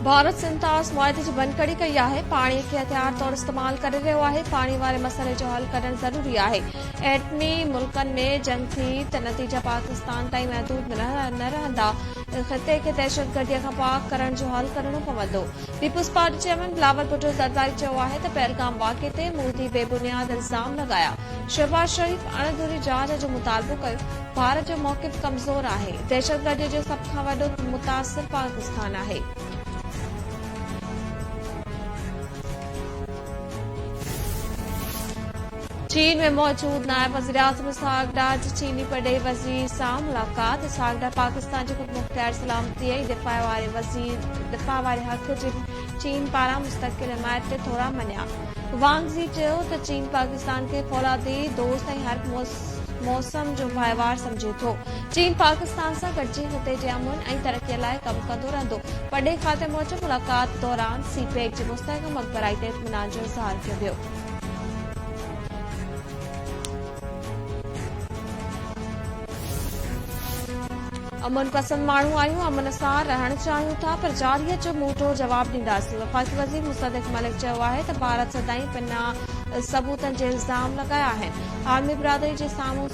भारत सिंतास मुआहदे जी बनकड़ी कई है। पानी के हथियार तौर इस्तेमाल करे रहियो आहे। पानी वाले मसले जो हल करण जरूरी है। एटमी मुल्कन में जंग थी त नतीजा पाकिस्तान ताईं महदूद न रहंदा। ख़िते खे दहशतगर्दी खां पाक करण जो हल करणो पवंदो। Peoples party chairman Bilawal Bhutto Zardari चयो आहे त पहलगाम वाक़े ते मोदी बेबुनियाद इल्ज़ाम लगाया। शहबाज शरीफ अणधूरी जांच जो मुतालबो कयो। भारत जो मौक़िफ़ कमज़ोर आहे। दहशतगर्दी जो सभ खां वॾो मुतासिर पाकिस्तान आहे। चीन में मौजूद नायब वज़ीर आज़म सागडार जी चीनी पड़े वज़ीर सां मुलाक़ात। सागडार पाकिस्तान जी ख़ुदमुख्तियार सलामती ऐं दिफ़ा वारे हक़ जी चीन पारां मुस्तक़िल हिमायत ते थोरा मञिया। वांग ज़ी चयो त चीन पाकिस्तान खे फौलादी दोस्त ऐं हर मौसम जो भाईवार समझे थो। चीन पाकिस्तान सां गॾिजी ख़िते जे अमन ऐं तरक़ीअ लाइ कमु कंदो रहंदो। पड़े खाते मूजिबि मुलाक़ात दौरान सीपेक जी मुस्तहकम अॻुवाई ते इत्मिनान जो इज़हार कयो वियो। अमन पसंद माण्हू आहियूं, अमन सां रहण चाहियूं था, पर जारियत जो मुंहुंडो जवाब ॾींदासीं। वफ़ाक़ी वज़ीर मुसद्दिक़ मलिक चयो आहे त भारत सदाईं बिना सबूतनि जे इल्ज़ाम लगाया आहिनि। आलमी बिरादरी जे साम्हूं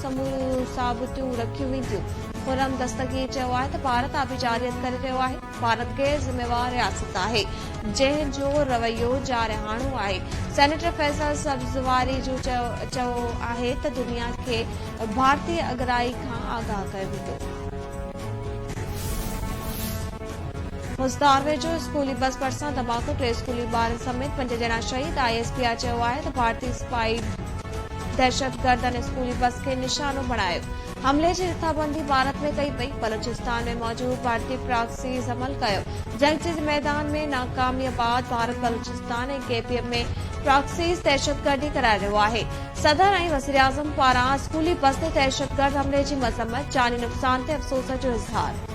साबूतियूं रखियूं वेंदियूं। खुर्रम दस्तगीर चयो आहे त भारत आबी जारियत करे रहियो आहे। भारत गैर ज़िम्मेवार रियासत आहे जंहिं जो रवैयो जारिहाणो आहे। सेनेटर फैसल सब्ज़वारी जो चयो आहे त दुनिया खे भारतीय अगराई खां आगाह कयो वेंदो। मुज़दार वेझो स्कूली बस भरिसां धमाको, 3 स्कूली ॿारनि समेत 5 ॼणा शहीद। ISPR चयो आहे त भारतीय स्पाई दहशतगर्दनि स्कूली बस खे निशानो बणायो। हमले जी रिथाबंदी भारत में कई वई। बलूचिस्तान में मौजूद भारतीय प्रॉक्सीज़ अमल कयो। जंग जे मैदान में नाकामीअ बाद भारत बलूचिस्तान ऐं KPM में प्रॉक्सीज़ दहशतगर्दी कराए रहियो आहे। सदर ऐं वज़ीर आज़म पारां स्कूली बस ते दहशतगर्द हमले जी मज़म्मत, जानी नुक़सान ते अफ़सोस जो इज़हार।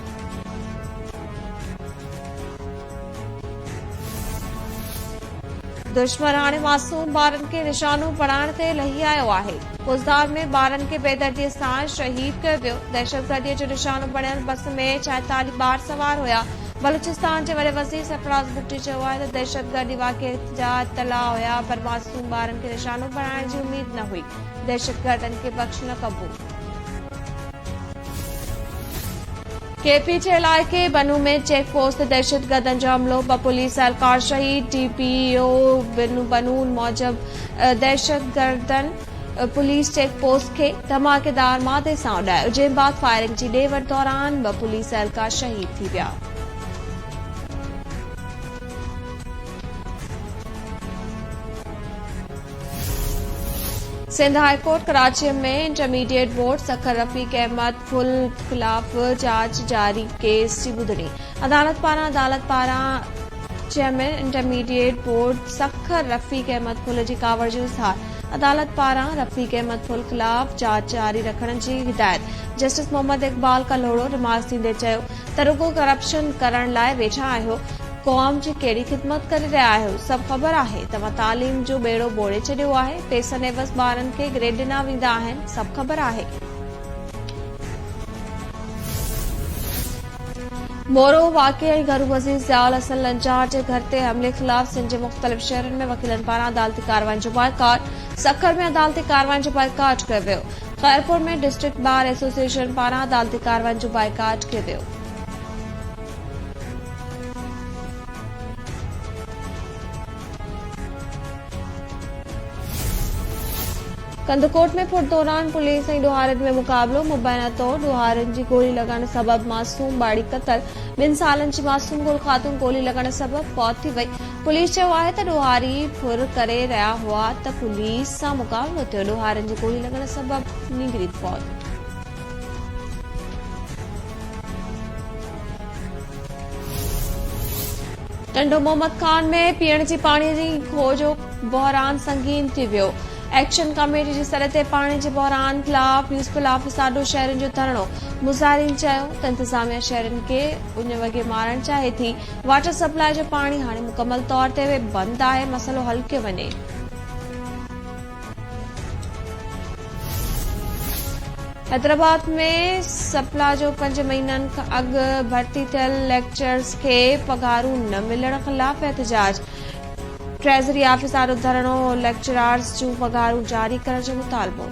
दुश्मन हाणे मासूम ॿारनि खे निशानो बणाइण ते लही आयो आहे। मुज़दार में ॿारनि खे बेदर्दीअ सां शहीद कयो वियो। दहशतगर्दीअ जो निशानो बणियल बस में 46 ॿार सवार हुया। बलूचिस्तान जे वॾे वज़ीर सरफराज़ भुट्टी चयो आहे त दहशतगर्दी वाक़िए जा इत्तला हुया, पर मासूम ॿारनि खे निशानो बणाइण जी उमेद न हुई। दहशतगर्दनि खे बख़्श न कबो। KP जे इलाइक़े बनू में चेक पोस्ट ते दहशतगर्दनि जो हमलो, 2 पुलिस एहलकार शहीद। DPO बनून मूजिबि दहशतगर्दनि पुलिस चेक पोस्ट खे धमाकेदार मादे सां उॾायो, जंहिं बाद फायरिंग जी ॾे वठि दौरान 2 पुलिस एहलकार शहीद थी विया। सिंध हाई कोर्ट कराची में इंटरमीडिएट बोर्ड सखर रफ़ीक अहमद फुल ख़िलाफ़ जांच जारी। केस जी ॿुधणी अदालत पारां चेयरमैन इंटरमीडिएट बोर्ड सखर रफ़ीक अहमद फुल जी कावड़ जो इज़हार। अदालत पारां रफ़ीक अहमद फुल ख़िलाफ़ जांच जारी रखण जी हिदायत। जस्टिस मोहम्मद इक़बाल कल्होड़ो रिमार्क्स ॾींदे चयो त रुॻो करप्शन करण लाइ वेठा आहियो, क़ौम जी कहिड़ी ख़िदमत करे रहिया आहियो, सभु ख़बर आहे। तव्हां तालीम जो बेड़ो ॿोड़े छॾियो आहे। पैसनि एवज़ ॿारनि खे ग्रेड ॾिना वेंदा आहिनि, सभु ख़बर आहे। मोरो वाक़िए ऐं घरू वज़ीर ज़ियाउल हसन लंजार जे घर ते हमले ख़िलाफ़ सिंध जे मुख़्तलिफ़ शहरनि में वकीलनि पारां अदालती कार्रवाई जो बाइकाट। सखर में अदालती कार्रवाई जो बाइकाट कयो वियो। ख़ैरपुर में डिस्ट्रिक्ट बार एसोसिएशन पारां अदालती कार्रवाई जो बाइकाट कयो वियो। कंदकोट में फुट दौरान पुलिस ऐं ॾोहारनि में मुक़ाबिलो, मुबैना तौर ॾोहारनि जी गोली लॻण सबबि मासूम बाड़ी क़तल। 2 सालनि जी मासूम गुल ख़ातून गोली लॻण सबबि फौत थी वई। पुलिस चयो आहे त ॾोहारी फुर करे रहिया हुआ त पुलिस सां मुक़ाबिलो थियो। ॾोहारनि जी गोली लॻण सबबि निगरी फौत। टंडो मोहम्मद खान में पीअण जी पाणीअ जी खो जो बहरान संगीन थी वियो। एक्शन कमेटी जी सर ते पाणी जे बहरान ख़िलाफ़ म्यूनिसिपल ऑफिस आॾो शहरनि जो धरणो। मुज़ाहिरीन चयो त इंतिज़ामिया शहरनि खे उन वॻे मारणु चाहे थी। वाटर सप्लाई जो पाणी हाणे मुकमल तौर ते बंदि आहे, मसइलो हल कयो वञे। हैदराबाद में सप्ला जो 5 महीननि खां अॻु भर्ती थियल लेक्चरर्स खे पघारूं न मिलण ख़िलाफ़ एहतजाज। ट्रेज़री ऑफिस आरो धरणो, लेक्चरर्स जूं पघारूं जारी करण जो मुतालबो।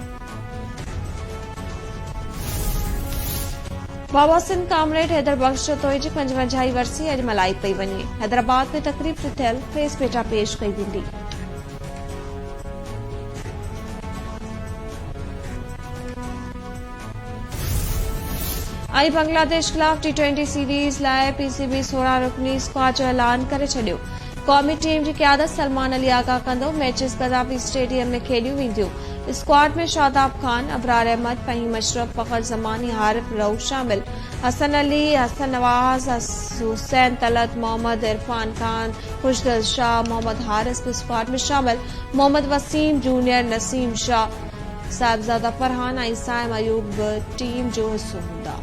बाबा सिंह कामरेड हैदर बख्श जो तोइ जी 55वीं वरसी अॼु मल्हाई पई वञे। हैदराबाद में तक़रीब ते थियल प्रेस पेटा पेश कई वेंदी। ऐं बांग्लादेश खिलाफ़ T20 सीरीज़ लाइ PCB 16 रुकनी स्क्वाड जो ऐलान करे छडि॒यो। क़ौमी टीम जी क़यादत सलमान अली आगा कंदो। मैचिस क़ज़ाफ़ी स्टेडियम में खेलियूं वेंदियूं। स्क्वाड में शादाब खान, अबरार अहमद, फहीम अशरफ, फ़खर ज़मानी, हारिफ रऊफ़ शामिल। हसन अली, हसन नवाज़, हुसैन तलत, मोहम्मद इरफान खान, खुशदिल शाह, मोहम्मद हारिस भी स्क्वाड में शामिल। मोहम्मद वसीम जूनियर, नसीम शाह, साहिबजादा फरहान ऐं साइम अयूब टीम जो हिस्सो हूंदा।